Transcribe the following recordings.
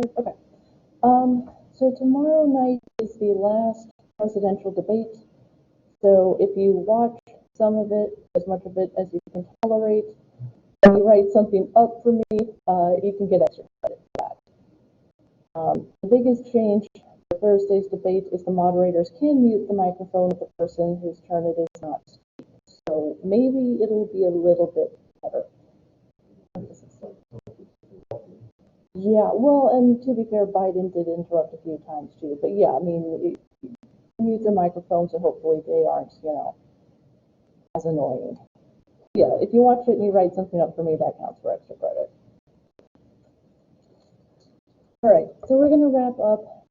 Okay. So tomorrow night is the last presidential debate. So if you watch some of it, as much of it as you can tolerate, and you write something up for me, you can get extra credit for that. The biggest change for Thursday's debate is the moderators can mute the microphone of the person whose turn it is not to speak. So maybe it'll be a little bit better. Yeah, well, and to be fair, Biden did interrupt a few times too. But yeah, I mean, mute their microphones, so hopefully they aren't, as annoying. Yeah, if you watch it and you write something up for me, that counts for extra credit. All right, so we're going to wrap up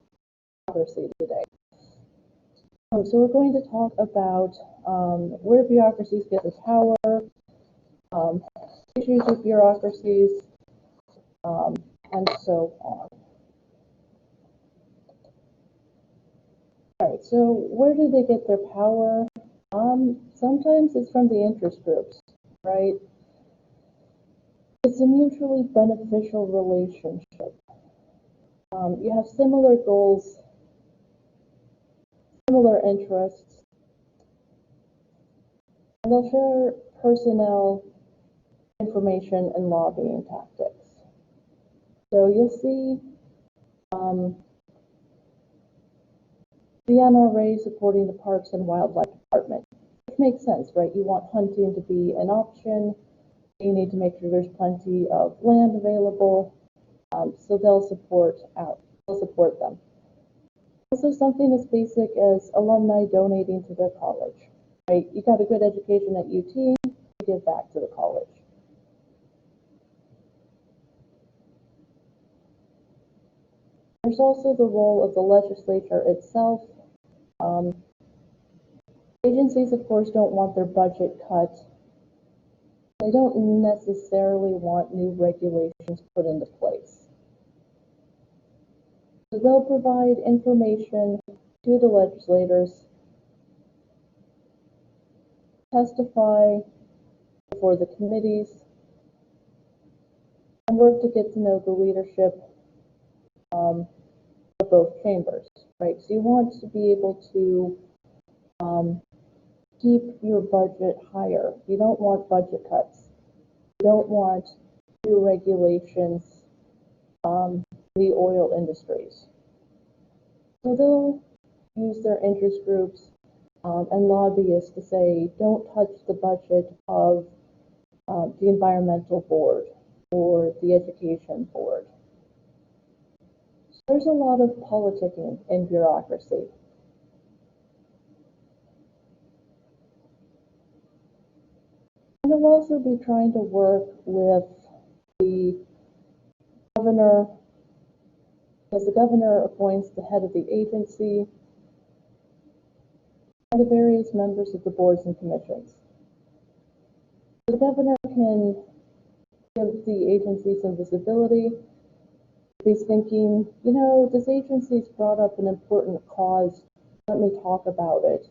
bureaucracy today. So we're going to talk about where bureaucracies get their power, issues with bureaucracies, and so on. All right, so where do they get their power? Sometimes it's from the interest groups, right? It's a mutually beneficial relationship. You have similar goals, similar interests, and they'll share personnel, information, and lobbying tactics. So you'll see the NRA supporting the Parks and Wildlife Department, which makes sense, right? You want hunting to be an option. You need to make sure there's plenty of land available, so they'll support them. Also, something as basic as alumni donating to their college, right? You got a good education at UT, you give back to the college. There's also the role of the legislature itself. Agencies, of course, don't want their budget cut. They don't necessarily want new regulations put into place. So they'll provide information to the legislators, testify before the committees, and work to get to know the leadership of both chambers, right? So you want to be able to keep your budget higher. You don't want budget cuts. You don't want new regulations in the oil industries. So they'll use their interest groups and lobbyists to say, don't touch the budget of the environmental board or the education board. So there's a lot of politicking in bureaucracy. And they'll also be trying to work with the governor, because the governor appoints the head of the agency and the various members of the boards and commissions. The governor can give the agency some visibility. If he's thinking, this agency's brought up an important cause, let me talk about it,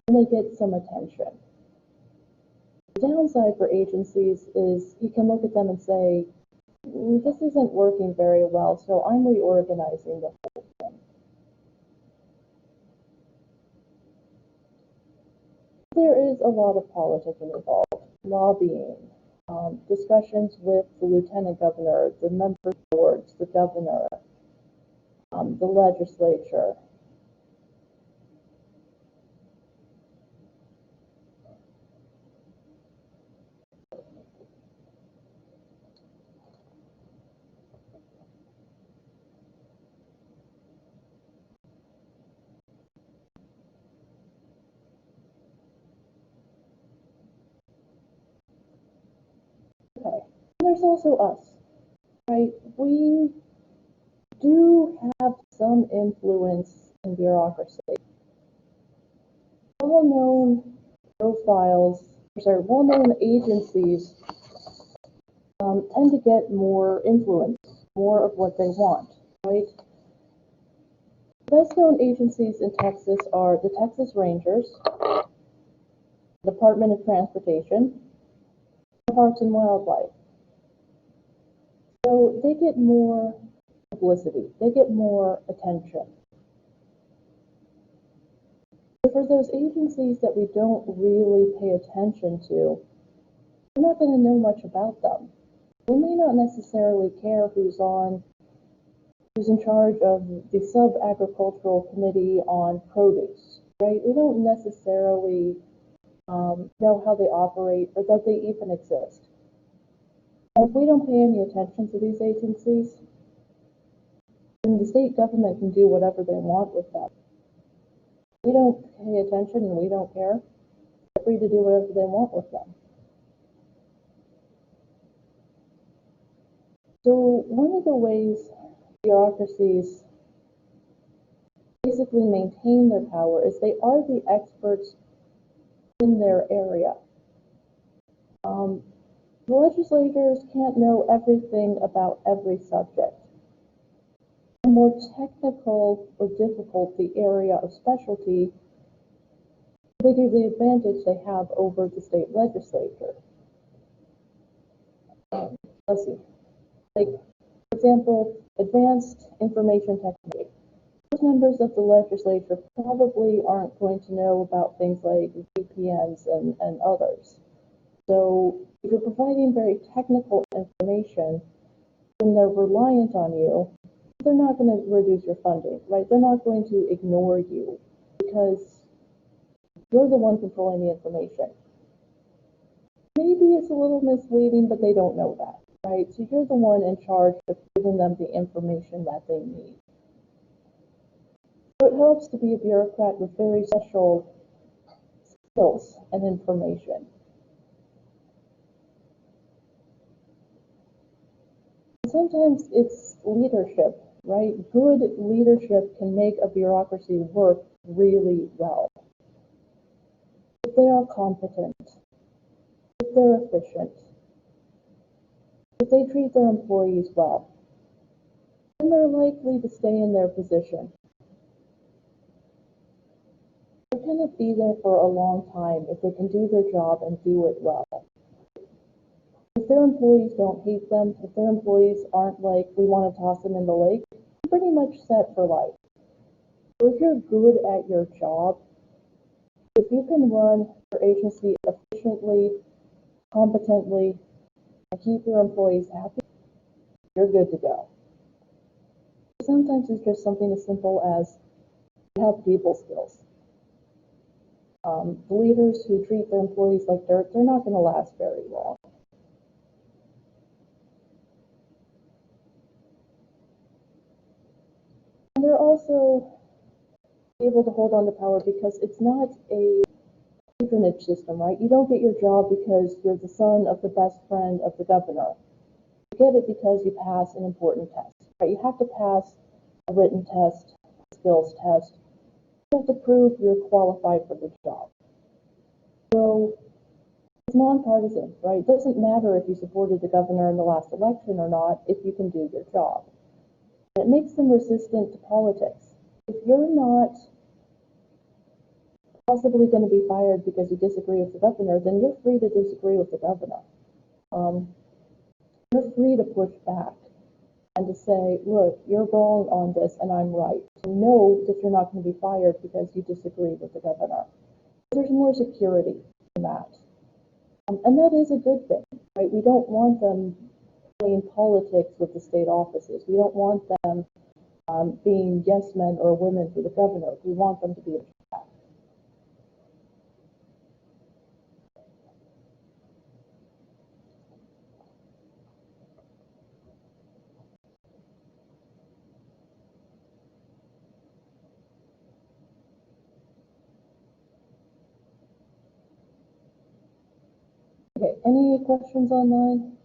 and they get some attention. The downside for agencies is you can look at them and say, this isn't working very well, so I'm reorganizing the whole thing. There is a lot of politicking involved, lobbying, discussions with the lieutenant governor, the member boards, the governor, the legislature. Okay, and there's also us, right? We do have some influence in bureaucracy. Well-known well-known agencies tend to get more influence, more of what they want, right? The best-known agencies in Texas are the Texas Rangers, Department of Transportation, Parks and Wildlife. So they get more publicity. They get more attention. But for those agencies that we don't really pay attention to, we're not going to know much about them. We may not necessarily care who's in charge of the sub-agricultural committee on produce, right? We don't necessarily know how they operate or that they even exist. And if we don't pay any attention to these agencies, then the state government can do whatever they want with them. We don't pay attention and we don't care. They're free to do whatever they want with them. So one of the ways bureaucracies basically maintain their power is they are the experts in their area. The legislators can't know everything about every subject. The more technical or difficult the area of specialty, the bigger the advantage they have over the state legislature. Let's see. Like, for example, advanced information technology. Most members of the legislature probably aren't going to know about things like VPNs and others. So if you're providing very technical information, then they're reliant on you. They're not going to reduce your funding, right? They're not going to ignore you because you're the one controlling the information. Maybe it's a little misleading, but they don't know that, right? So you're the one in charge of giving them the information that they need. So it helps to be a bureaucrat with very special skills and information. Sometimes it's leadership, right? Good leadership can make a bureaucracy work really well. If they are competent, if they're efficient, if they treat their employees well, then they're likely to stay in their position. They're going to be there for a long time if they can do their job and do it well. If their employees don't hate them, if their employees aren't like, we want to toss them in the lake, they're pretty much set for life. So if you're good at your job, if you can run your agency efficiently, competently, and keep your employees happy, you're good to go. Sometimes it's just something as simple as you have people skills. The leaders who treat their employees like dirt, they're not going to last very long. And they're also able to hold on to power because it's not a patronage system, right? You don't get your job because you're the son of the best friend of the governor. You get it because you pass an important test, right? You have to pass a written test, a skills test. You have to prove you're qualified for the job. So it's nonpartisan, right? It doesn't matter if you supported the governor in the last election or not if you can do your job. And it makes them resistant to politics. If you're not possibly going to be fired because you disagree with the governor, then you're free to disagree with the governor. You're free to push back and to say, look, you're wrong on this and I'm right. So know that you're not going to be fired because you disagree with the governor. There's more security in that. And that is a good thing, right? We don't want them playing politics with the state offices. We don't want them being yes men or women for the governor. We want them to be a back. Okay, any questions online?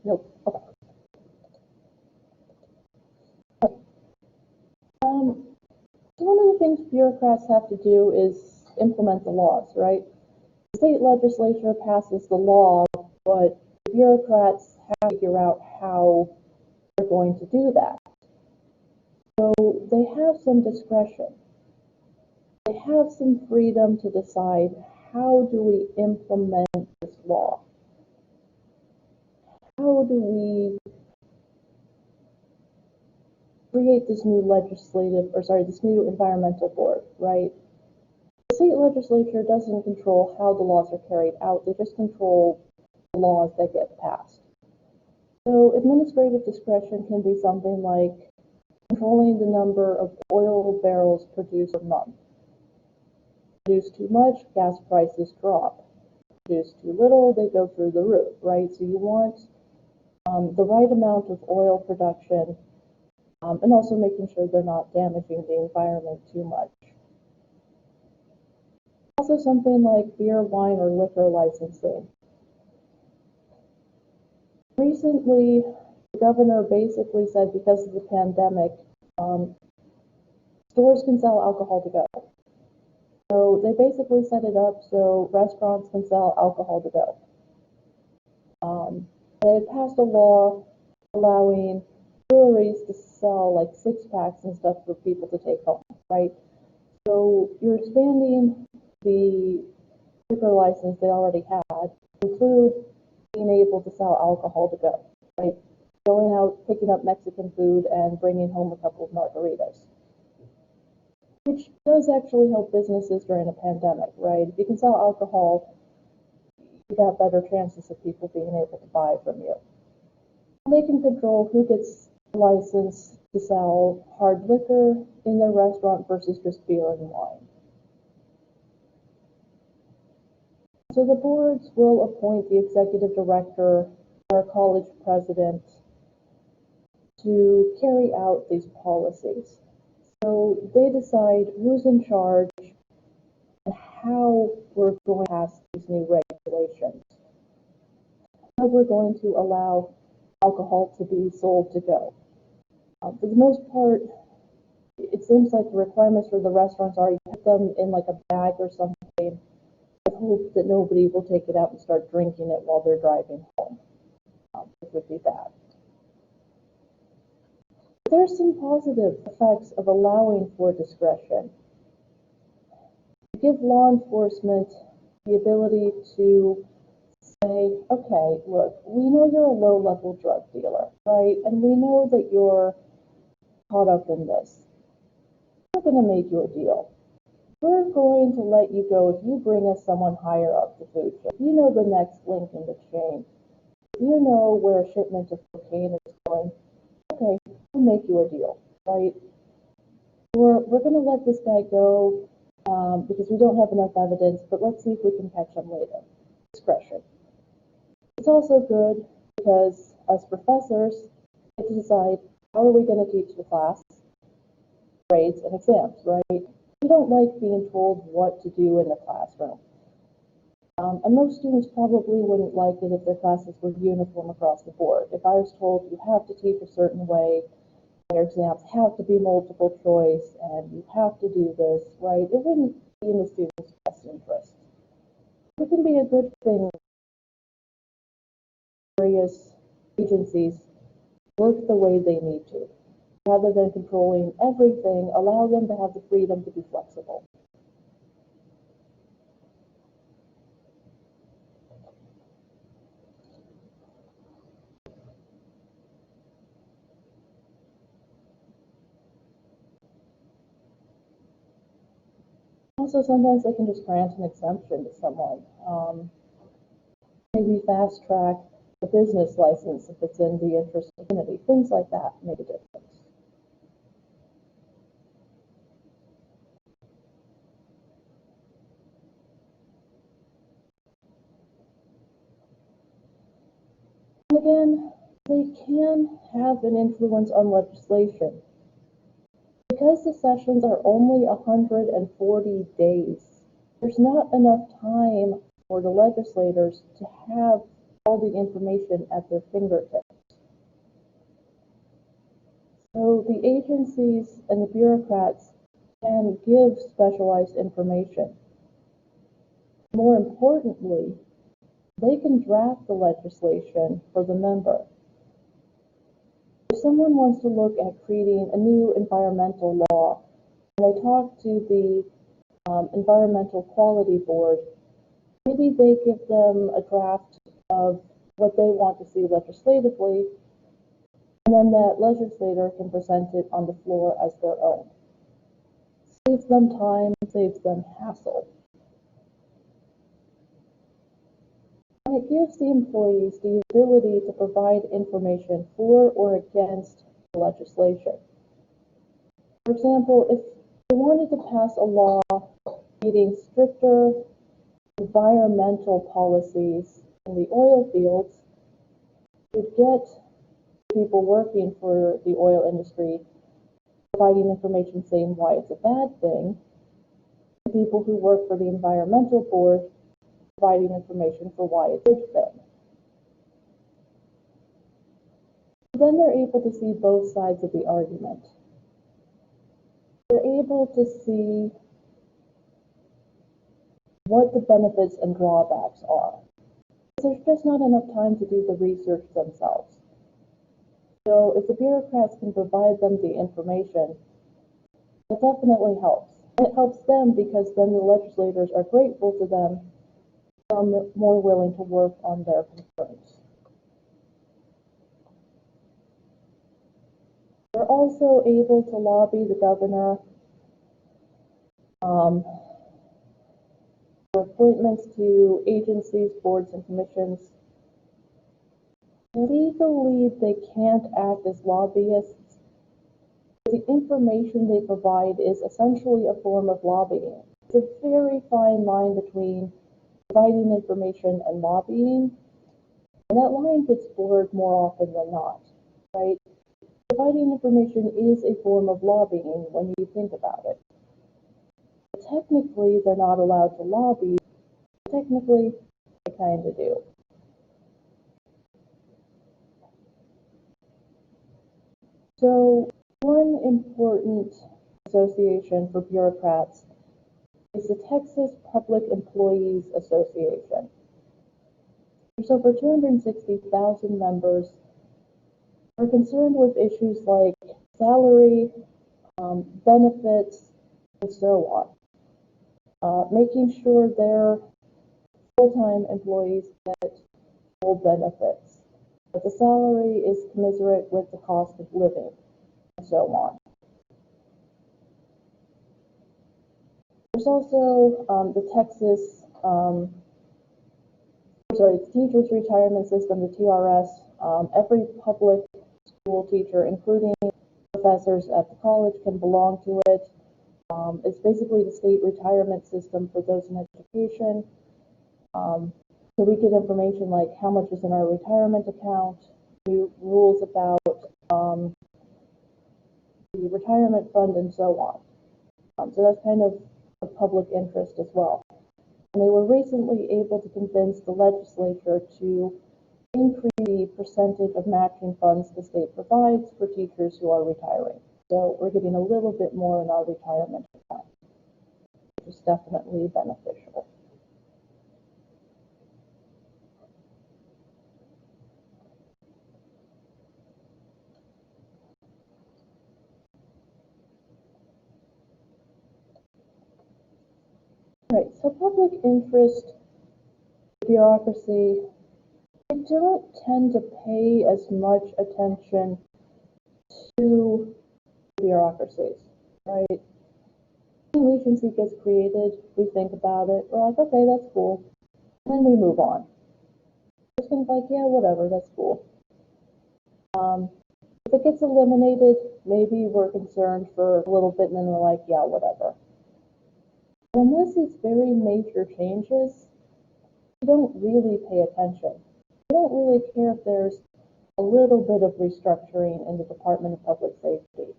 Nope. Okay. So one of the things bureaucrats have to do is implement the laws, right? The state legislature passes the law, but bureaucrats have to figure out how they're going to do that. So they have some discretion. They have some freedom to decide, how do we implement this law? How do we create this new this new environmental board, right? The state legislature doesn't control how the laws are carried out, they just control the laws that get passed. So administrative discretion can be something like controlling the number of oil barrels produced per month. Produce too much, gas prices drop. Produce too little, they go through the roof, right? So you want the right amount of oil production, and also making sure they're not damaging the environment too much. Also something like beer, wine, or liquor licensing. Recently, the governor basically said because of the pandemic, stores can sell alcohol to go. So they basically set it up so restaurants can sell alcohol to go. They passed a law allowing breweries to sell like 6-packs and stuff for people to take home, right? So you're expanding the liquor license they already had to include being able to sell alcohol to go, right? Going out, picking up Mexican food, and bringing home a couple of margaritas, which does actually help businesses during a pandemic, right? If you can sell alcohol, you got better chances of people being able to buy from you. And they can control who gets a license to sell hard liquor in their restaurant versus just beer and wine. So the boards will appoint the executive director or a college president to carry out these policies. So they decide who's in charge and how we're going to pass these new regulations. How we're going to allow alcohol to be sold to go. For the most part, it seems like the requirements for the restaurants are you put them in like a bag or something, with hope that nobody will take it out and start drinking it while they're driving home. It would be bad. There are some positive effects of allowing for discretion. Give law enforcement the ability to say, okay, look, we know you're a low-level drug dealer, right? And we know that you're caught up in this. We're going to make you a deal. We're going to let you go if you bring us someone higher up the food chain. If you know the next link in the chain, if you know where a shipment of cocaine is going, okay, we'll make you a deal, right? We're going to let this guy go because we don't have enough evidence, but let's see if we can catch him later. Discretion. It's also good because as professors get to decide how are we going to teach the class, grades, and exams, right? We don't like being told what to do in the classroom. And most students probably wouldn't like it if their classes were uniform across the board. If I was told you have to teach a certain way, your exams have to be multiple choice, and you have to do this, right? It wouldn't be in the student's best interest. It can be a good thing various agencies work the way they need to. Rather than controlling everything, allow them to have the freedom to be flexible. Also, sometimes they can just grant an exemption to someone. Maybe fast track a business license if it's in the interest of the community. Things like that make a difference. And again, they can have an influence on legislation. Because the sessions are only 140 days, there's not enough time for the legislators to have all the information at their fingertips. So the agencies and the bureaucrats can give specialized information. More importantly, they can draft the legislation for the member. If someone wants to look at creating a new environmental law, and I talk to the Environmental Quality Board, maybe they give them a draft of what they want to see legislatively, and then that legislator can present it on the floor as their own. Saves them time, saves them hassle. And it gives the employees the ability to provide information for or against the legislation. For example, if they wanted to pass a law creating stricter environmental policies in the oil fields, you'd get people working for the oil industry providing information saying why it's a bad thing, and people who work for the environmental board providing information for why it's a good thing. Then they're able to see both sides of the argument. They're able to see what the benefits and drawbacks are. There's just not enough time to do the research themselves. So if the bureaucrats can provide them the information, it definitely helps. It helps them because then the legislators are grateful to them and are more willing to work on their concerns. They're also able to lobby the governor for appointments to agencies, boards, and commissions. Legally, they can't act as lobbyists. The information they provide is essentially a form of lobbying. It's a very fine line between providing information and lobbying, and that line gets blurred more often than not, right? Providing information is a form of lobbying when you think about it. Technically, they're not allowed to lobby. Technically, they kind of do. So, one important association for bureaucrats is the Texas Public Employees Association. There's over 260,000 members who are concerned with issues like salary, benefits, and so on. Making sure their full-time employees get full benefits, that the salary is commensurate with the cost of living, and so on. There's also the Texas, Teachers Retirement System, the TRS. Every public school teacher, including professors at the college, can belong to it. It's basically the state retirement system for those in education. So we get information like how much is in our retirement account, new rules about the retirement fund, and so on. So that's kind of of public interest as well. And they were recently able to convince the legislature to increase the percentage of matching funds the state provides for teachers who are retiring. So we're getting a little bit more in our retirement account, which is definitely beneficial. All right, so public interest, bureaucracy, they don't tend to pay as much attention to bureaucracies, right? When an agency gets created, we think about it, we're like, okay, that's cool, and then we move on. Just kind of like, yeah, whatever, that's cool. If it gets eliminated, maybe we're concerned for a little bit, and then we're like, yeah, whatever. Unless it's very major changes, we don't really pay attention. We don't really care if there's a little bit of restructuring in the Department of Public Safety.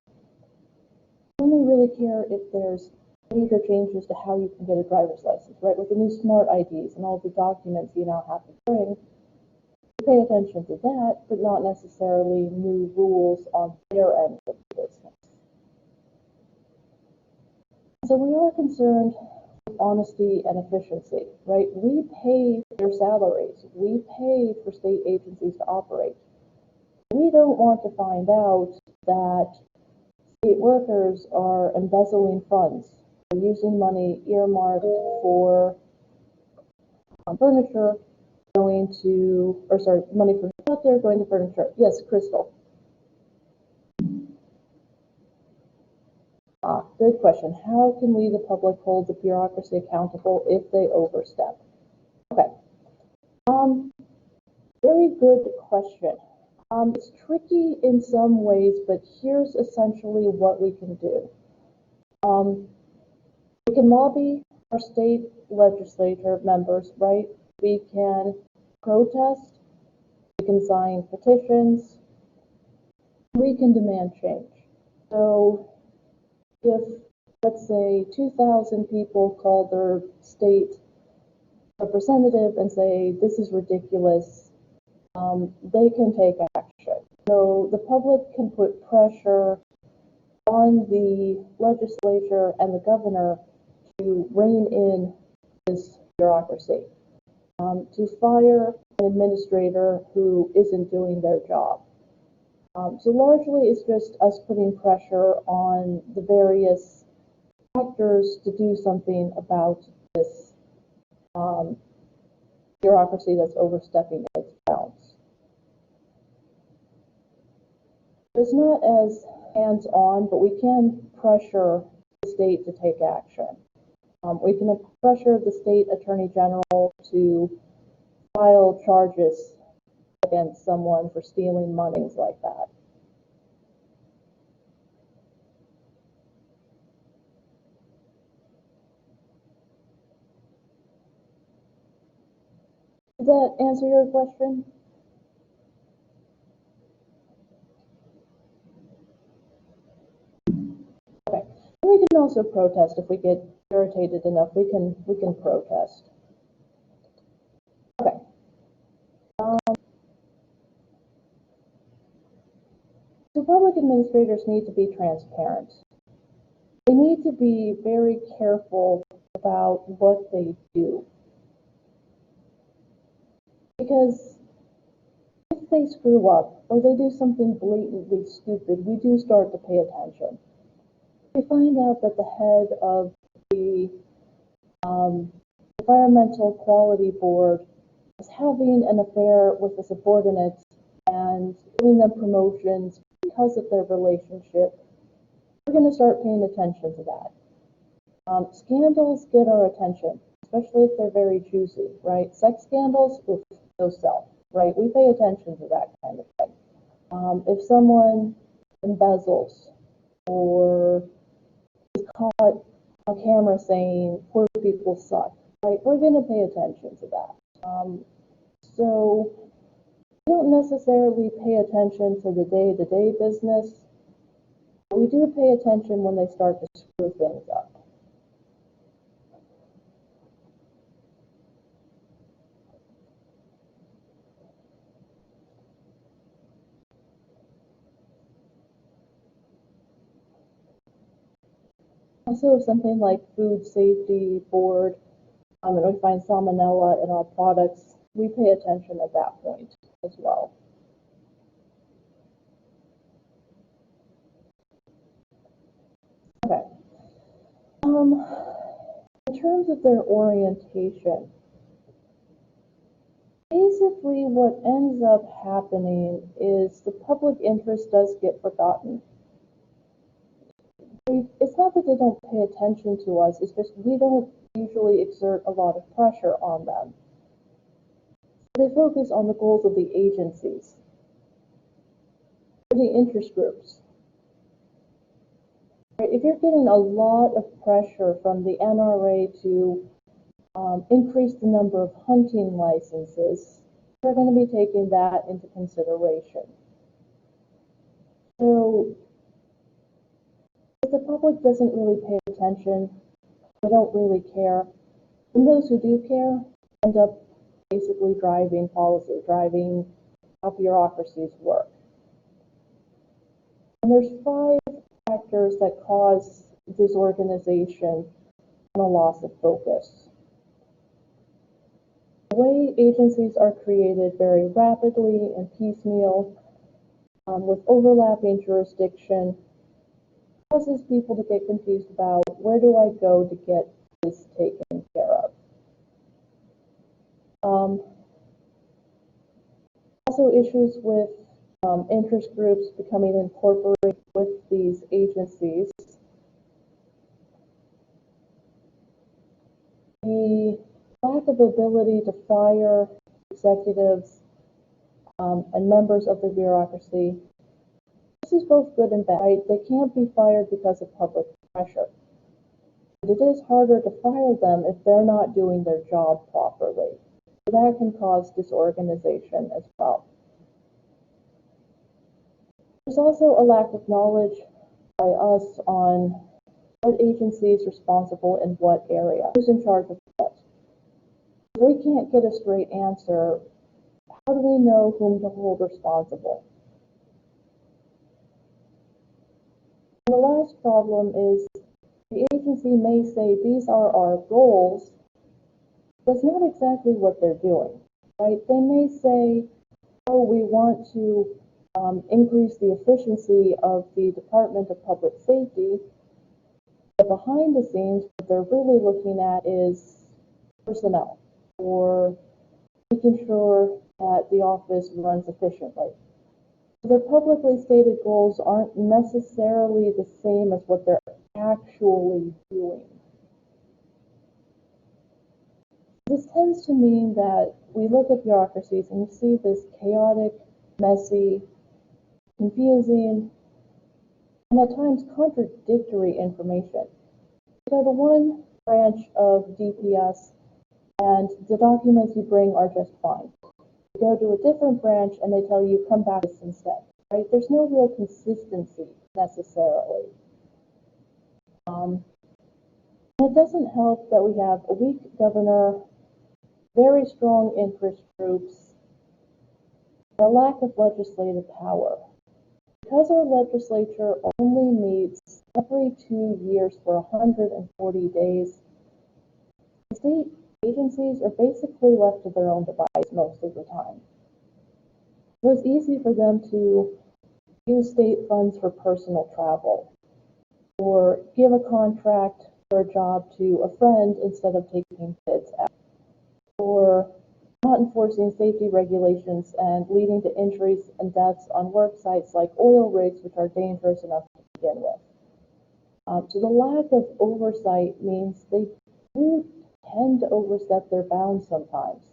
We only really care if there's major changes to how you can get a driver's license, right? With the new smart IDs and all the documents you now have to bring, we pay attention to that, but not necessarily new rules on their end of the business. So we are concerned with honesty and efficiency, right? We pay their salaries. We pay for state agencies to operate. We we don't want to find out that state workers are embezzling funds, or using money earmarked for furniture going to, or sorry, money for healthcare going to furniture. Yes, Crystal. Good question. How can we, the public, hold the bureaucracy accountable if they overstep? Okay. Very good question. It's tricky in some ways, but here's essentially what we can do. We can lobby our state legislature members, right? We can protest, we can sign petitions, we can demand change. So if, let's say, 2,000 people call their state representative and say, this is ridiculous, they can take action. So the public can put pressure on the legislature and the governor to rein in this bureaucracy, to fire an administrator who isn't doing their job. So largely it's just us putting pressure on the various actors to do something about this bureaucracy that's overstepping its bounds. It's not as hands-on, but we can pressure the state to take action. We can pressure the state attorney general to file charges against someone for stealing money, things like that. Does that answer your question? Okay. We can also protest if we get irritated enough. We can protest. Okay. So public administrators need to be transparent. They need to be very careful about what they do. Because if they screw up or they do something blatantly stupid, we do start to pay attention. We find out that the head of the Environmental Quality Board is having an affair with a subordinate and giving them promotions because of their relationship, we're going to start paying attention to that. Scandals get our attention, especially if they're very juicy, right? Sex scandals, no sell, right? We pay attention to that kind of thing. If someone embezzles or is caught on camera saying poor people suck, right? We're going to pay attention to that. So we don't necessarily pay attention to the day-to-day business. We do pay attention when they start to screw things up. Also, something like Food Safety Board, and we find salmonella in our products, we pay attention at that point as well. Okay. In terms of their orientation, basically what ends up happening is the public interest does get forgotten. It's not that they don't pay attention to us, it's just we don't usually exert a lot of pressure on them. They focus on the goals of the agencies, or the interest groups. If you're getting a lot of pressure from the NRA to increase the number of hunting licenses, they're going to be taking that into consideration. So if the public doesn't really pay attention, they don't really care, and those who do care end up basically driving policy, driving how bureaucracies work. And there's 5 factors that cause disorganization and a loss of focus. The way agencies are created very rapidly and piecemeal, with overlapping jurisdiction, causes people to get confused about where do I go to get this taken care of. Also issues with interest groups becoming incorporated with these agencies. The lack of ability to fire executives and members of the bureaucracy. This is both good and bad. Right? They can't be fired because of public pressure. But it is harder to fire them if they're not doing their job properly. So that can cause disorganization as well. There's also a lack of knowledge by us on what agency is responsible in what area, who's in charge of what. If we can't get a straight answer, how do we know whom to hold responsible? And the last problem is the agency may say these are our goals, but it's not exactly what they're doing, right? They may say, oh, we want to increase the efficiency of the Department of Public Safety, but behind the scenes, what they're really looking at is personnel, or making sure that the office runs efficiently. So their publicly stated goals aren't necessarily the same as what they're actually doing. This tends to mean that we look at bureaucracies and we see this chaotic, messy, confusing, and at times contradictory information. You go to one branch of DPS and the documents you bring are just fine. You go to a different branch and they tell you come back instead, right? There's no real consistency necessarily. It doesn't help that we have a weak governor, very strong interest groups, and a lack of legislative power. Because our legislature only meets every 2 years for 140 days, the state agencies are basically left to their own device most of the time. So it's easy for them to use state funds for personal travel, or give a contract for a job to a friend instead of taking bids out, or not enforcing safety regulations and leading to injuries and deaths on work sites like oil rigs, which are dangerous enough to begin with. So the lack of oversight means they do tend to overstep their bounds sometimes.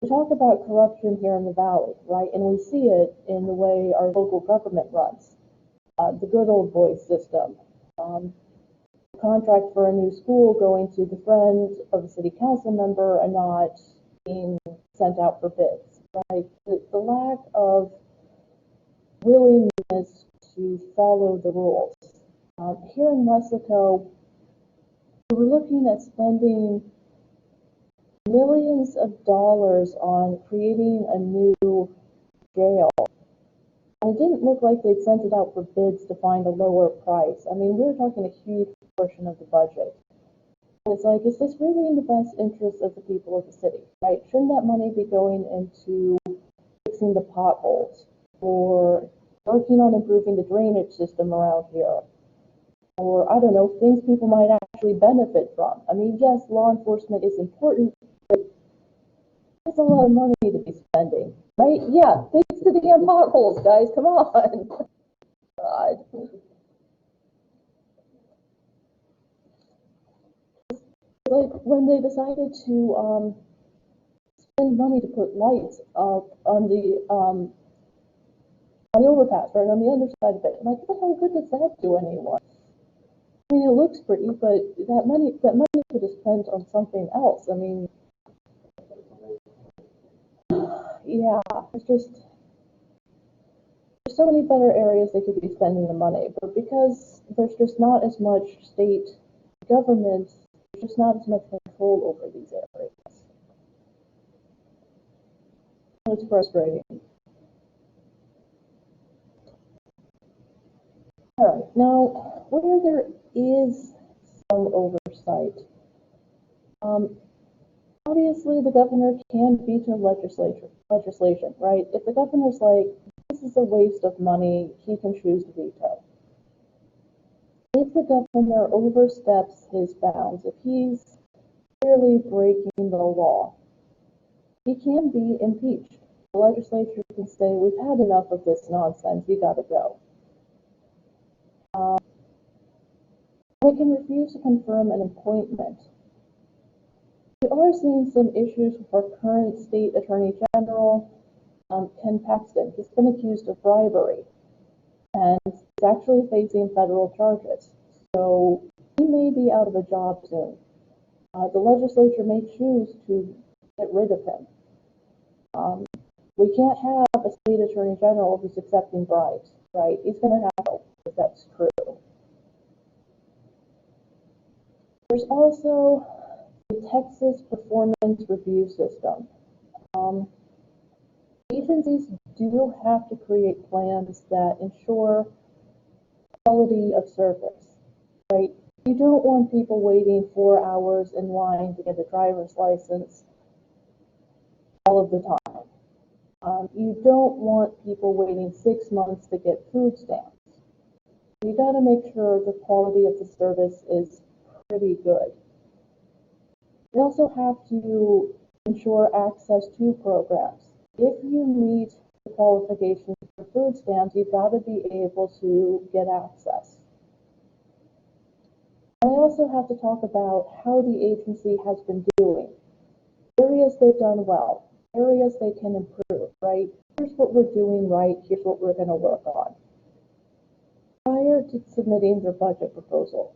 We talk about corruption here in the Valley, right? And we see it in the way our local government runs. The good old boys system. Contract for a new school going to the friend of a city council member and not being sent out for bids, right? The lack of willingness to follow the rules. Here in Weslaco, we're looking at spending millions of dollars on creating a new jail. And it didn't look like they'd sent it out for bids to find a lower price. I mean, we were talking a huge portion of the budget. And it's like, is this really in the best interest of the people of the city, right? Shouldn't that money be going into fixing the potholes, or working on improving the drainage system around here, or I don't know, things people might actually benefit from? I mean, yes, law enforcement is important, but that's a lot of money to be spending, right? Yeah, fix the damn potholes, guys, come on. God. Like when they decided to spend money to put lights up on the overpass, right on the other side of it, I'm like, what the hell good does that do anyone? I mean, it looks pretty, but that money could have spent on something else. I mean, yeah, it's just, there's so many better areas they could be spending the money, but because there's just not as much state government, there's just not as much control over these areas. It's frustrating. All right, now, where there is some oversight, obviously the governor can veto legislation, right? If the governor's like, this this is a waste of money, he can choose to veto. If the governor oversteps his bounds, if he's clearly breaking the law, he can be impeached. The legislature can say, we've had enough of this nonsense, you gotta go. They can refuse to confirm an appointment. We are seeing some issues with our current state attorney general, Ken Paxton. He's been accused of bribery and is actually facing federal charges. So he may be out of a job soon. The legislature may choose to get rid of him. We can't have a state attorney general who's accepting bribes, right? He's going to have to, if that's true. There's also the Texas Performance Review System. Agencies do have to create plans that ensure quality of service, right? You don't want people waiting 4 hours in line to get a driver's license all of the time. You don't want people waiting 6 months to get food stamps. You got to make sure the quality of the service is pretty good. They also have to ensure access to programs. If you meet the qualifications for food stamps, you've got to be able to get access. And I also have to talk about how the agency has been doing. Areas they've done well, areas they can improve, right? Here's what we're doing right, here's what we're going to work on. Prior to submitting their budget proposal,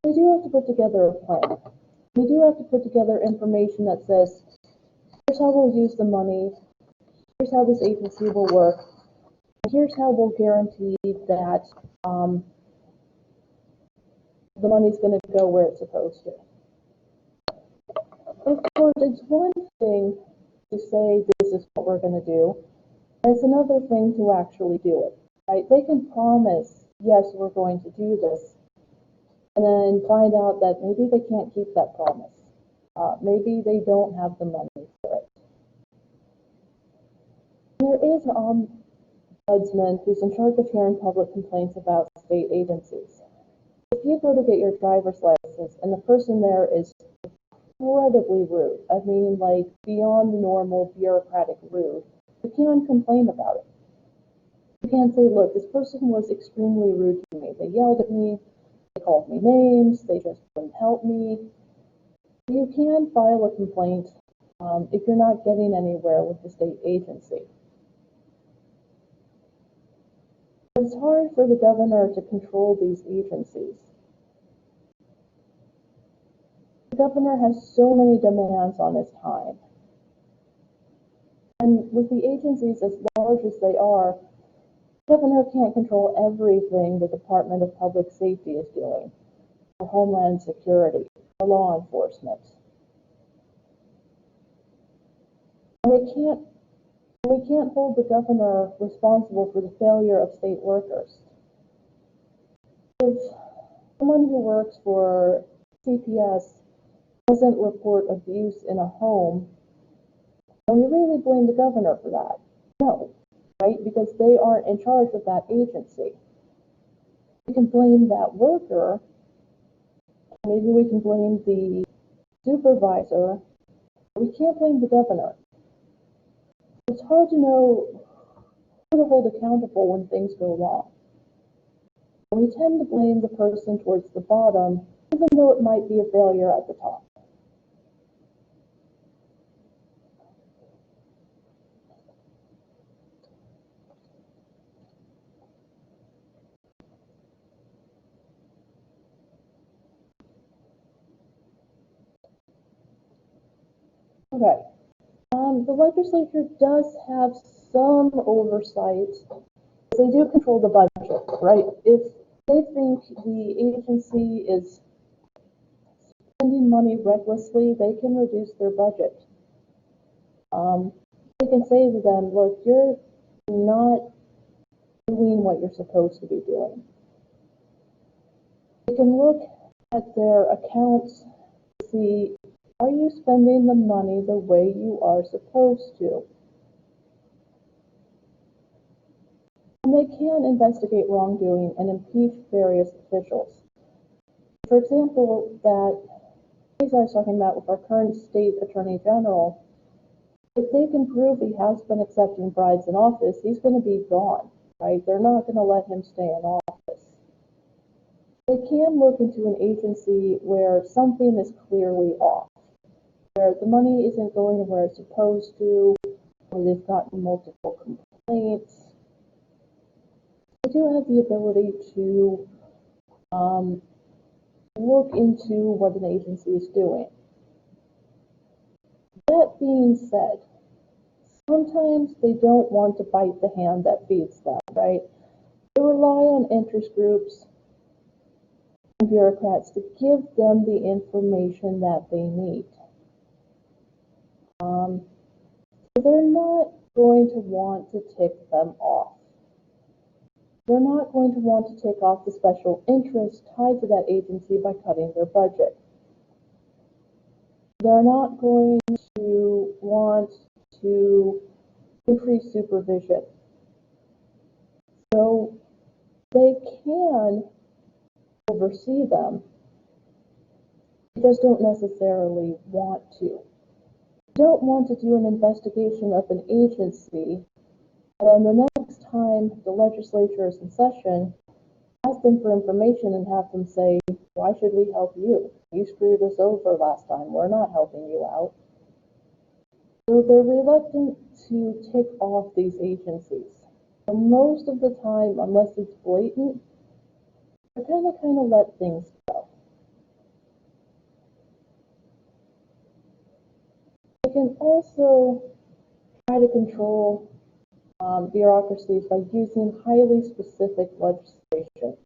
they do have to put together a plan. They do have to put together information that says, here's how we'll use the money, here's how this agency will work, and here's how we'll guarantee that the money's going to go where it's supposed to. Of course, it's one thing to say this is what we're going to do, and it's another thing to actually do it, right? They can promise, yes, we're going to do this, and then find out that maybe they can't keep that promise. Maybe they don't have the money for it. There is an ombudsman who's in charge of hearing public complaints about state agencies. If you go to get your driver's license and the person there is incredibly rude, I mean like beyond normal bureaucratic rude, you can complain about it. You can say, look, this person was extremely rude to me. They yelled at me, they called me names, they just wouldn't help me. You can file a complaint if you're not getting anywhere with the state agency. It's hard for the governor to control these agencies. The governor has so many demands on his time. And with the agencies as large as they are, the governor can't control everything the Department of Public Safety is doing, or Homeland Security, or law enforcement. And we can't hold the governor responsible for the failure of state workers. If someone who works for CPS doesn't report abuse in a home, can we really blame the governor for that? No, right? Because they aren't in charge of that agency. We can blame that worker. Maybe we can blame the supervisor. We can't blame the governor. It's hard to know who to hold accountable when things go wrong. We tend to blame the person towards the bottom, even though it might be a failure at the top. Okay. The legislature does have some oversight. They do control the budget, right? If they think the agency is spending money recklessly, they can reduce their budget. They can say to them, look, you're not doing what you're supposed to be doing. They can look at their accounts to see, are you spending the money the way you are supposed to? they can investigate wrongdoing and impeach various officials. For example, that case I was talking about with our current state attorney general, if they can prove he has been accepting bribes in office, he's going to be gone, right? They're not going to let him stay in office. They can look into an agency where something is clearly off, where the money isn't going where it's supposed to, or they've gotten multiple complaints. They do have the ability to look into what an agency is doing. That being said, sometimes they don't want to bite the hand that feeds them, right? They rely on interest groups and bureaucrats to give them the information that they need. So they're not going to want to tick them off. They're not going to want to take off the special interest tied to that agency by cutting their budget. They're not going to want to increase supervision. So they can oversee them, they just don't necessarily want to. They don't want to do an investigation of an agency, and then the next time the legislature is in session, ask them for information and have them say, why should we help you? You screwed us over last time. We're not helping you out. So they're reluctant to tick off these agencies. So most of the time, unless it's blatant, they're kind of let things go. They can also try to control bureaucracies by using highly specific legislation.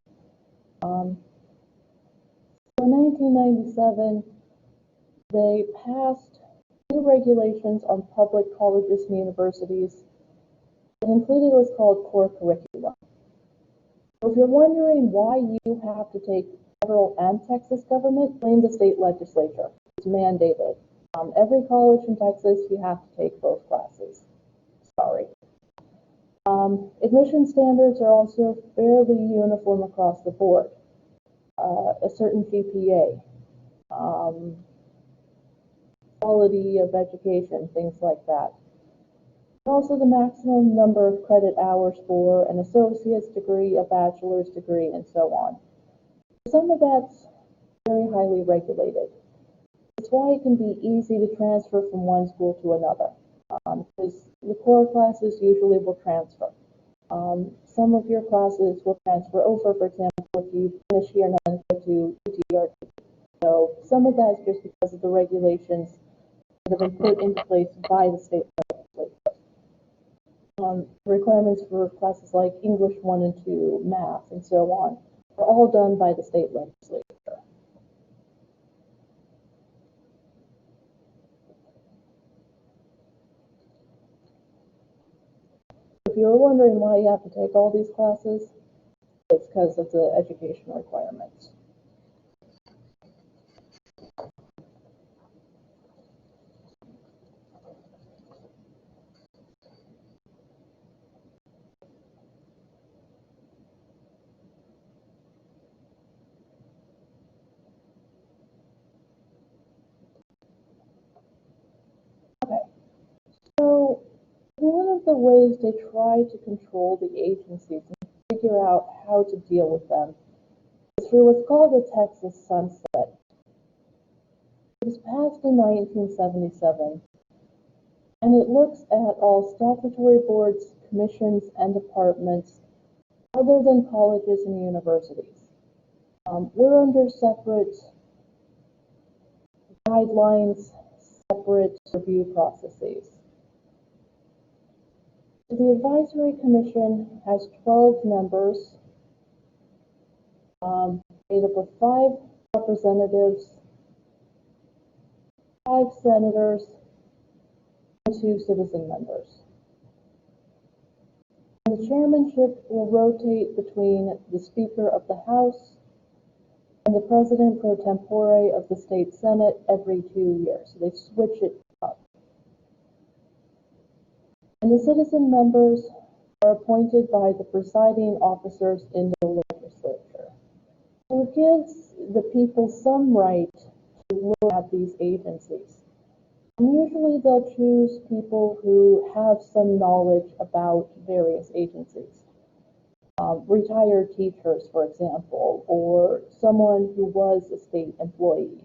So in 1997, they passed new regulations on public colleges and universities that included what's called core curriculum. So if you're wondering why you have to take federal and Texas government, blame the state legislature. It's mandated. Every college in Texas, you have to take both classes. Sorry. Admission standards are also fairly uniform across the board. A certain GPA, quality of education, things like that. Also the maximum number of credit hours for an associate's degree, a bachelor's degree, and so on. Some of that's very highly regulated. It's why it can be easy to transfer from one school to another, because the core classes usually will transfer. Some of your classes will transfer over, for example, if you finish year 9 to UTRT. So some of that is just because of the regulations that have been put into place by the state legislature. Requirements for classes like English 1 and 2, math, and so on, are all done by the state legislature. If you're wondering why you have to take all these classes, it's because of the education requirements. Okay, so one of the ways they try to control the agencies and figure out how to deal with them is through what's called the Texas Sunset. It was passed in 1977, and it looks at all statutory boards, commissions, and departments other than colleges and universities. We're under separate guidelines, separate review processes. The advisory commission has 12 members, made up of 5 representatives, 5 senators, and 2 citizen members. And the chairmanship will rotate between the Speaker of the House and the President pro tempore of the state Senate every 2 years. So they switch it up. And the citizen members are appointed by the presiding officers in the legislature. So it gives the people some right to look at these agencies. And usually they'll choose people who have some knowledge about various agencies. Retired teachers, for example, or someone who was a state employee.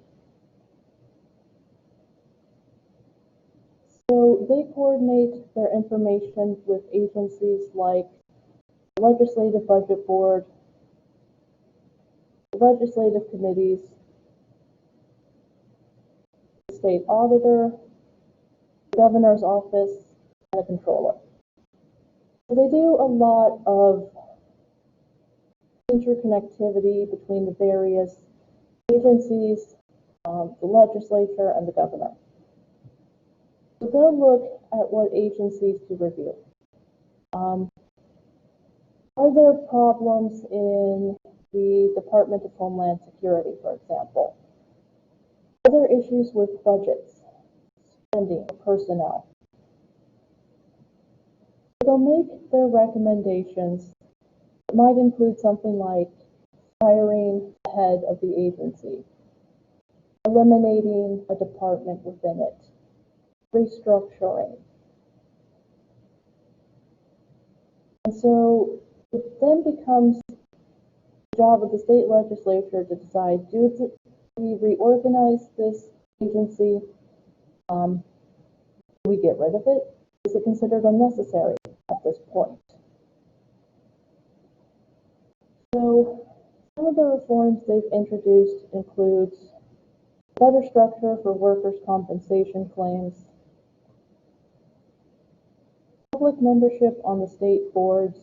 So they coordinate their information with agencies like the Legislative Budget Board, legislative committees, the state auditor, the governor's office, and the controller. So they do a lot of interconnectivity between the various agencies, the legislature, and the governor. So they'll look at what agencies to review. Are there problems in the Department of Homeland Security, for example? Are there issues with budgets, spending, or personnel? They'll make their recommendations. It might include something like firing the head of the agency, eliminating a department within it, restructuring. And so it then becomes the job of the state legislature to decide, do we reorganize this agency? Do we get rid of it? Is it considered unnecessary at this point? So some of the reforms they've introduced includes better structure for workers' compensation claims, public membership on the state boards,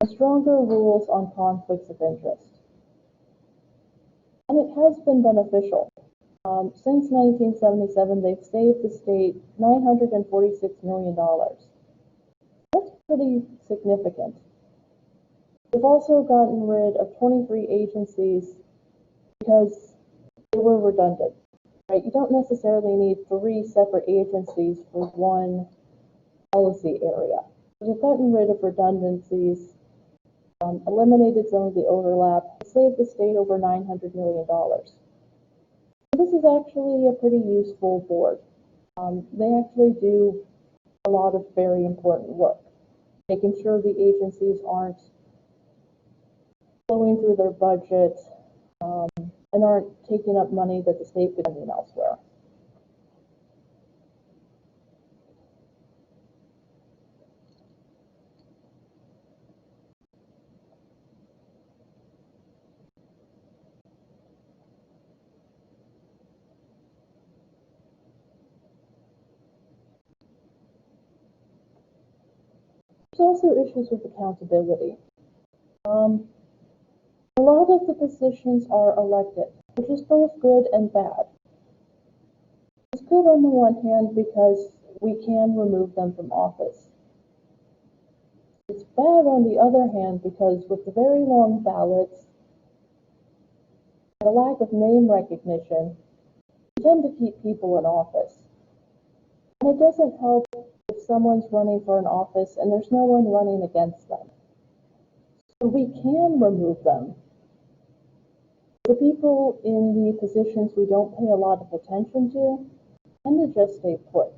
and stronger rules on conflicts of interest. And it has been beneficial. Since 1977, they've saved the state $946 million. That's pretty significant. They've also gotten rid of 23 agencies because they were redundant. Right? You don't necessarily need 3 separate agencies for one policy area. They've gotten rid of redundancies, eliminated some of the overlap, saved the state over $900 million. This is actually a pretty useful board. They actually do a lot of very important work, making sure the agencies aren't flowing through their budget and aren't taking up money that the state could spend elsewhere. There's also issues with accountability. A lot of the positions are elected, which is both good and bad. It's good on the one hand because we can remove them from office. It's bad on the other hand because with the very long ballots and a lack of name recognition, we tend to keep people in office. And it doesn't help if someone's running for an office and there's no one running against them. So we can remove them. The people in the positions we don't pay a lot of attention to tend to just stay put.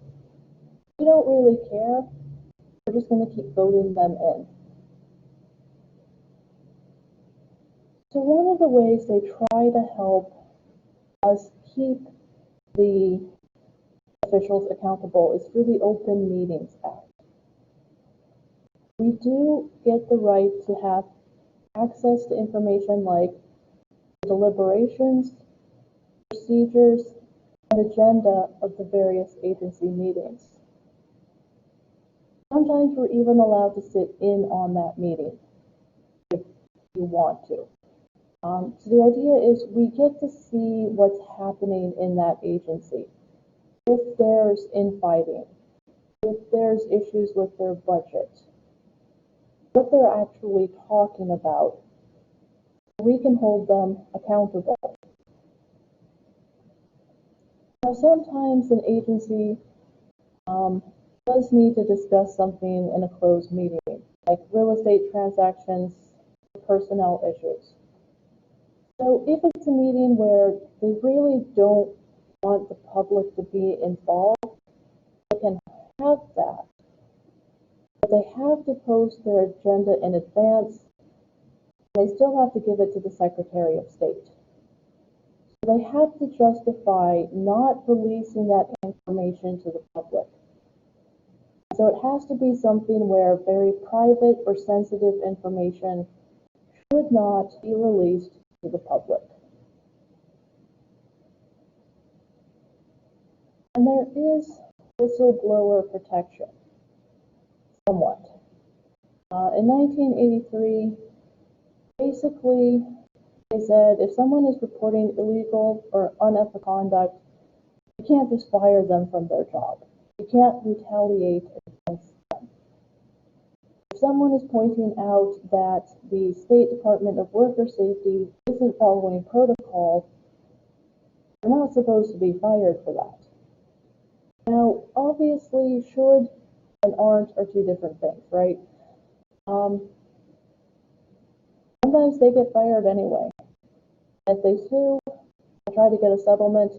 We don't really care. We're just going to keep voting them in. So one of the ways they try to help us keep the officials accountable is through the Open Meetings Act. We do get the right to have access to information like deliberations, procedures, and agenda of the various agency meetings. Sometimes we're even allowed to sit in on that meeting if you want to. So the idea is we get to see what's happening in that agency. If there's infighting, if there's issues with their budget, what they're actually talking about, we can hold them accountable. Now, sometimes an agency does need to discuss something in a closed meeting, like real estate transactions, personnel issues. So if it's a meeting where they really don't want the public to be involved, they can have that. But they have to post their agenda in advance. They still have to give it to the Secretary of State. So they have to justify not releasing that information to the public. So it has to be something where very private or sensitive information should not be released to the public. And there is whistleblower protection, somewhat. In 1983, basically, they said if someone is reporting illegal or unethical conduct, you can't just fire them from their job. You can't retaliate against them. If someone is pointing out that the State Department of Worker Safety isn't following protocol, they're not supposed to be fired for that. Now, obviously, should and aren't are two different things, right? Sometimes they get fired anyway. If they sue and try to get a settlement,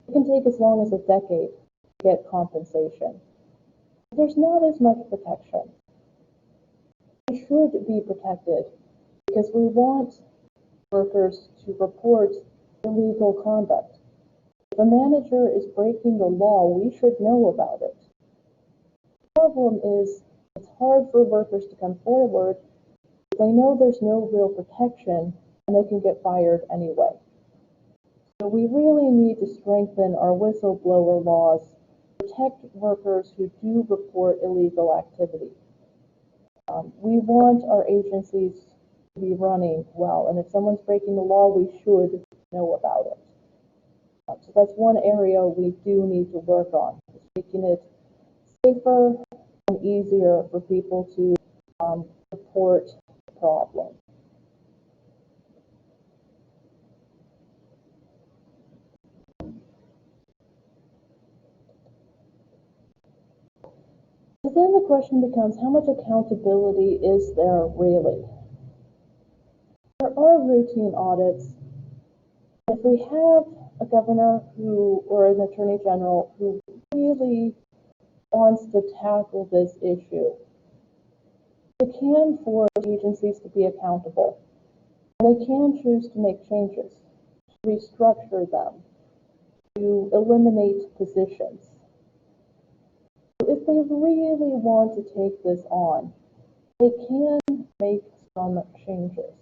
it can take as long as a decade to get compensation. There's not as much protection. We should be protected because we want workers to report illegal conduct. If a manager is breaking the law, we should know about it. The problem is it's hard for workers to come forward if they know there's no real protection and they can get fired anyway. So we really need to strengthen our whistleblower laws, protect workers who do report illegal activity. We want our agencies to be running well, and if someone's breaking the law, we should know about it. So that's one area we do need to work on, is making it safer and easier for people to report the problem. But then the question becomes, how much accountability is there really? There are routine audits. If we have a governor or an attorney general who really wants to tackle this issue, they can force agencies to be accountable. And they can choose to make changes, to restructure them, to eliminate positions. So if they really want to take this on, they can make some changes.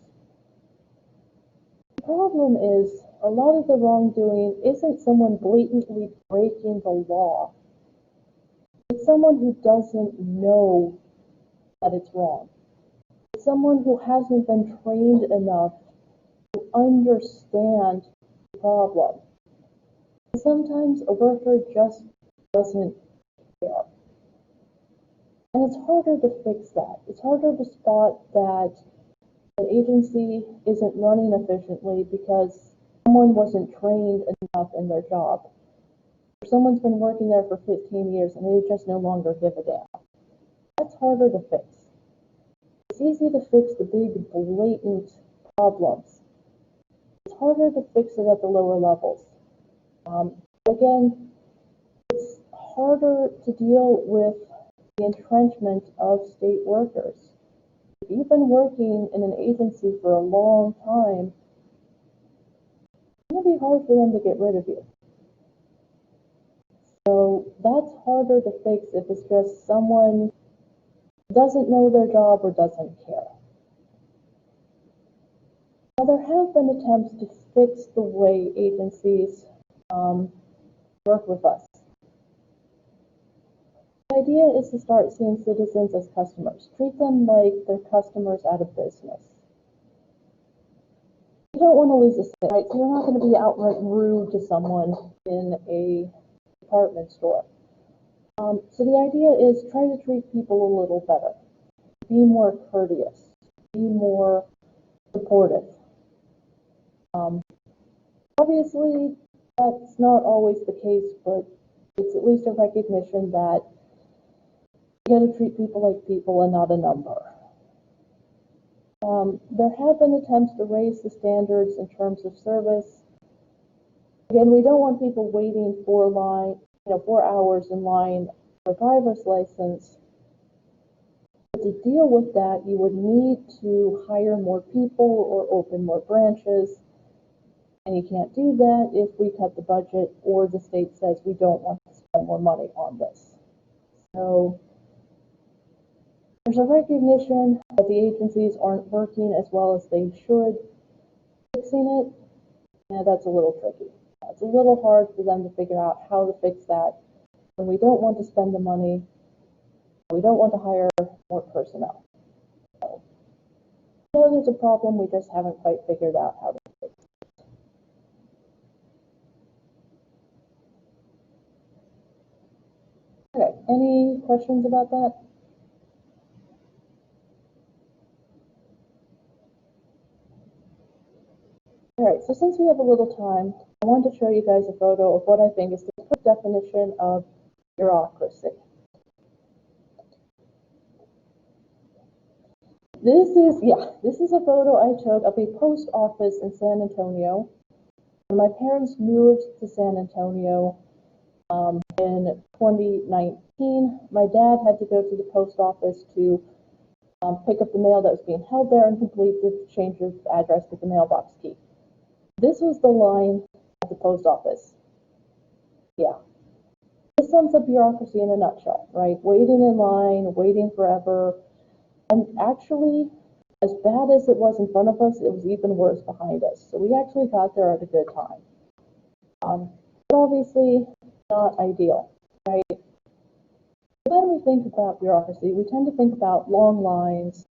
The problem is, a lot of the wrongdoing isn't someone blatantly breaking the law. It's someone who doesn't know that it's wrong. It's someone who hasn't been trained enough to understand the problem. Sometimes a worker just doesn't care. And it's harder to fix that. It's harder to spot that an agency isn't running efficiently because someone wasn't trained enough in their job. Or someone's been working there for 15 years and they just no longer give a damn. That's harder to fix. It's easy to fix the big, blatant problems. It's harder to fix it at the lower levels. Again, it's harder to deal with the entrenchment of state workers. If you've been working in an agency for a long time, it's going to be hard for them to get rid of you. So that's harder to fix if it's just someone who doesn't know their job or doesn't care. Now, there have been attempts to fix the way agencies work with us. The idea is to start seeing citizens as customers. Treat them like they're customers at a business. You don't want to lose a sale, right? So you're not going to be outright rude to someone in a department store. So the idea is try to treat people a little better. Be more courteous. Be more supportive. Obviously, that's not always the case, but it's at least a recognition that You got to treat people like people and not a number. There have been attempts to raise the standards in terms of service. Again, we don't want people waiting 4 hours in line for a driver's license. But to deal with that, you would need to hire more people or open more branches. And you can't do that if we cut the budget or the state says we don't want to spend more money on this. So there's a recognition that the agencies aren't working as well as they should. Fixing it, yeah, that's a little tricky. It's a little hard for them to figure out how to fix that when we don't want to spend the money, we don't want to hire more personnel. So, I know there's a problem, we just haven't quite figured out how to fix it. Okay, any questions about that? All right, so since we have a little time, I wanted to show you guys a photo of what I think is the quick definition of bureaucracy. This is a photo I took of a post office in San Antonio. When my parents moved to San Antonio in 2019, my dad had to go to the post office to pick up the mail that was being held there and complete the change of address with the mailbox key. This was the line at the post office. Yeah. This sums up bureaucracy in a nutshell, right? Waiting in line, waiting forever. And actually, as bad as it was in front of us, it was even worse behind us. So we actually got there at a good time. But obviously, not ideal, right? When we think about bureaucracy, we tend to think about long lines,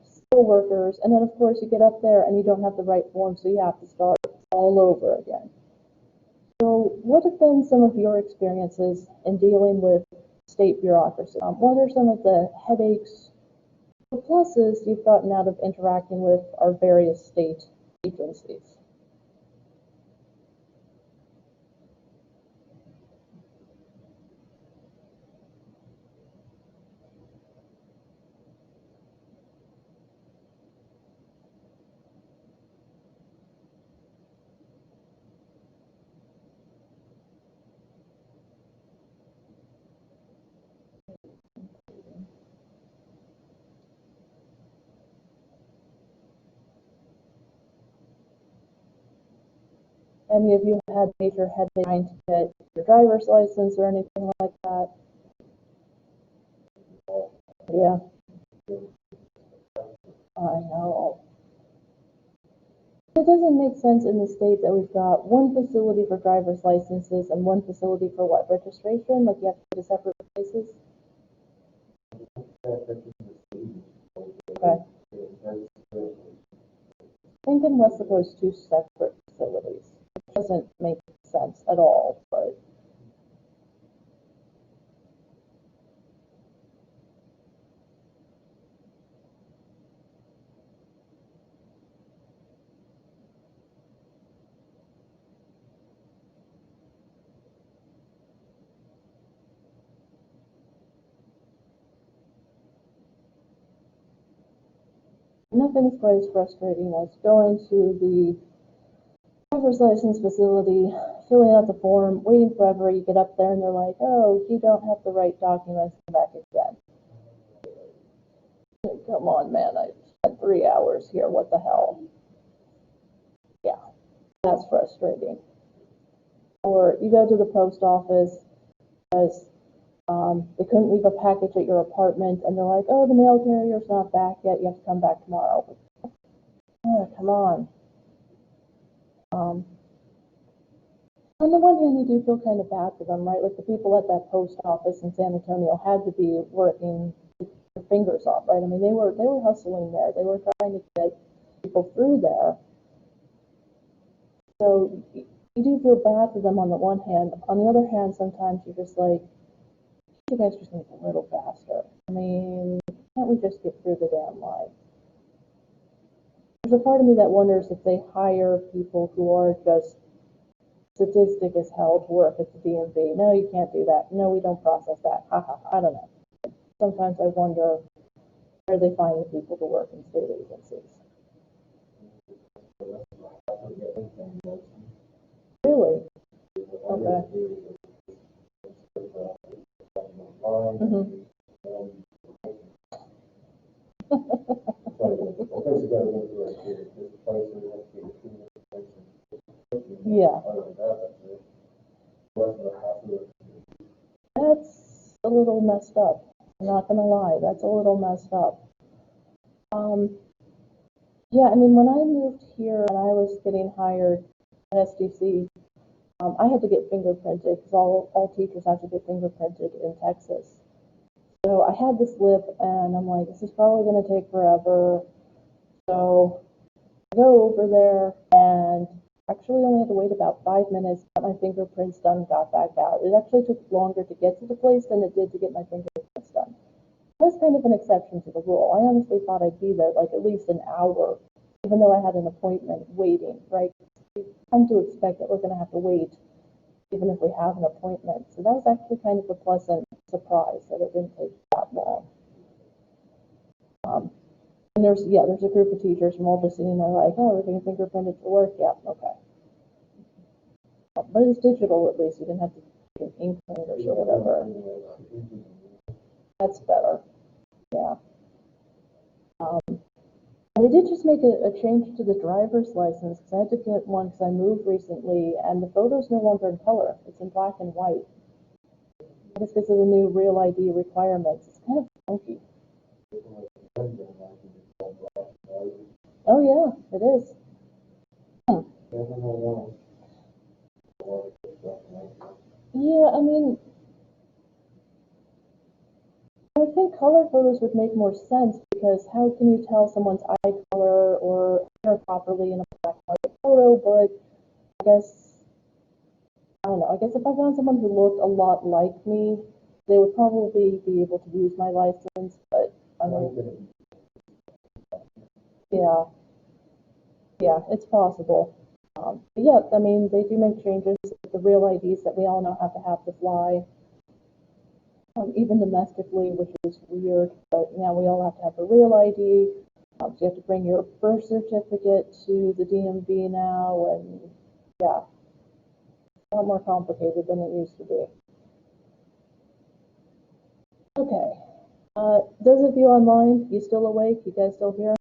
still workers, and then of course you get up there and you don't have the right form, so you have to start all over again. So what have been some of your experiences in dealing with state bureaucracy? What are some of the headaches or pluses you've gotten out of interacting with our various state agencies? Any of you had major headache trying to get your driver's license or anything like that? Yeah. I know. It doesn't make sense in the state that we've got one facility for driver's licenses and one facility for what, registration? Like you have to go to separate places? Okay. I think in Westlake is two separate facilities. It doesn't make sense at all, but nothing's quite as frustrating as going to the driver's license facility, filling out the form, waiting forever. You get up there and they're like, oh, you don't have the right documents, come back again. Come on, man, I spent 3 hours here, what the hell? Yeah, that's frustrating. Or you go to the post office because they couldn't leave a package at your apartment and they're like, oh, the mail carrier's not back yet, you have to come back tomorrow. Oh, come on. On the one hand, you do feel kind of bad for them, right? Like the people at that post office in San Antonio had to be working their fingers off, right? I mean, they were hustling there. They were trying to get people through there. So you do feel bad for them on the one hand. On the other hand, sometimes you're just like, you guys just need a little faster. I mean, can't we just get through the damn line? There's a part of me that wonders if they hire people who are just statistic is held work at the DMV. No, you can't do that. No, we don't process that. Ha ha. I don't know. Sometimes I wonder where they find the people to work in state agencies. Really? Okay. Mm-hmm. Yeah. That's a little messed up. I'm not gonna lie, that's a little messed up. Yeah, I mean, when I moved here and I was getting hired at SDC, I had to get fingerprinted because all teachers have to get fingerprinted in Texas. So I had this slip and I'm like, this is probably gonna take forever. So I go over there and actually only had to wait about 5 minutes, got my fingerprints done, got back out. It actually took longer to get to the place than it did to get my fingerprints done. That's kind of an exception to the rule. I honestly thought I'd be there like at least an hour, even though I had an appointment waiting, right? You come to expect that we're going to have to wait, even if we have an appointment. So that was actually kind of a pleasant surprise that it didn't take that long. And there's a group of teachers from all just sitting there like, oh, we're getting fingerprinted for work. Yeah, okay. But it's digital at least. You didn't have to get an ink printers or whatever. That's better. Yeah. They did just make a change to the driver's license because I had to get one because I moved recently and the photo's no longer in color. It's in black and white. I guess because of the new Real ID requirements. It's kind of funky. Oh yeah, it is. Yeah, I mean, I think color photos would make more sense because how can you tell someone's eye color or hair properly in a black and white photo? But I guess, I don't know, I guess if I found someone who looked a lot like me, they would probably be able to use my license, but I mean, yeah, it's possible. But yeah, I mean, they do make changes. The real IDs that we all know have to fly, even domestically, which is weird. But now we all have to have a real ID. So you have to bring your birth certificate to the DMV now, and yeah, a lot more complicated than it used to be. Okay, those of you online, you still awake? You guys still here?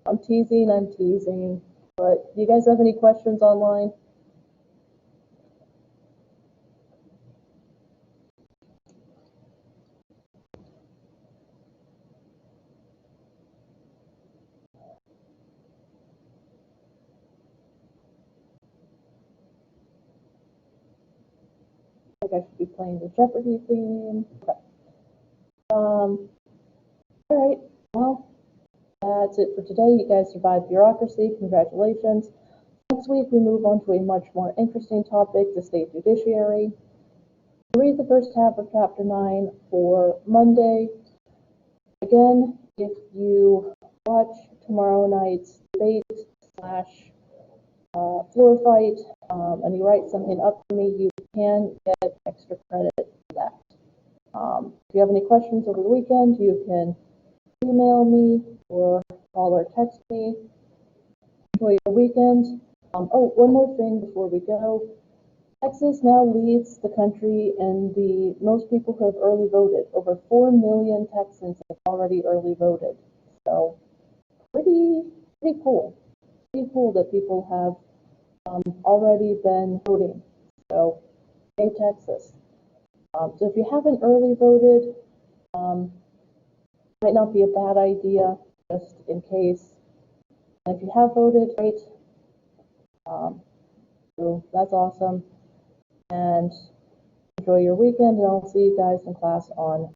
I'm teasing. But do you guys have any questions online? I think I should be playing the Jeopardy theme. Okay. All right. Well, that's it for today. You guys survived bureaucracy. Congratulations. Next week, we move on to a much more interesting topic, the state judiciary. Read the first half of Chapter 9 for Monday. Again, if you watch tomorrow night's debate slash floor fight and you write something up for me, you can get extra credit for that. If you have any questions over the weekend, you can email me or call or text me. Enjoy your weekend. Oh, one more thing before we go. Texas now leads the country in the most people who have early voted. Over 4 million Texans have already early voted. So pretty cool. Pretty cool that people have already been voting. So, hey Texas. So if you haven't early voted, might not be a bad idea, just in case. And if you have voted, great. So that's awesome. And enjoy your weekend, and I'll see you guys in class on